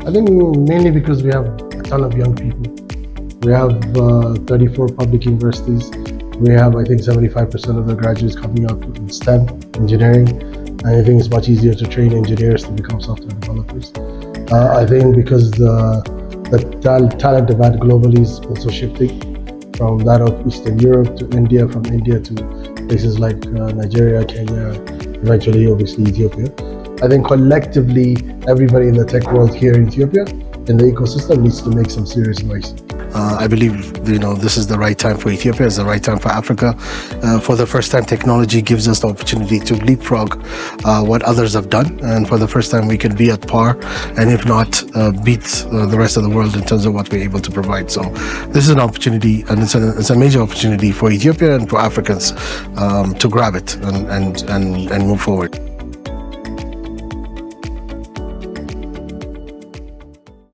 I think mainly because we have a ton of young people. We have 34 public universities. We have, I think, 75% of the graduates coming out in STEM, engineering. And I think it's much easier to train engineers to become software developers. I think because the talent demand globally is also shifting from that of Eastern Europe to India, from India to places like Nigeria, Kenya, eventually obviously Ethiopia. I think collectively, everybody in the tech world here in Ethiopia, in the ecosystem, needs to make some serious noise. I believe this is the right time for Ethiopia. It's the right time for Africa. For the first time, technology gives us the opportunity to leapfrog what others have done, and for the first time, we can be at par, and if not, beat the rest of the world in terms of what we're able to provide. So, this is an opportunity, and it's a major opportunity for Ethiopia and for Africans to grab it and move forward.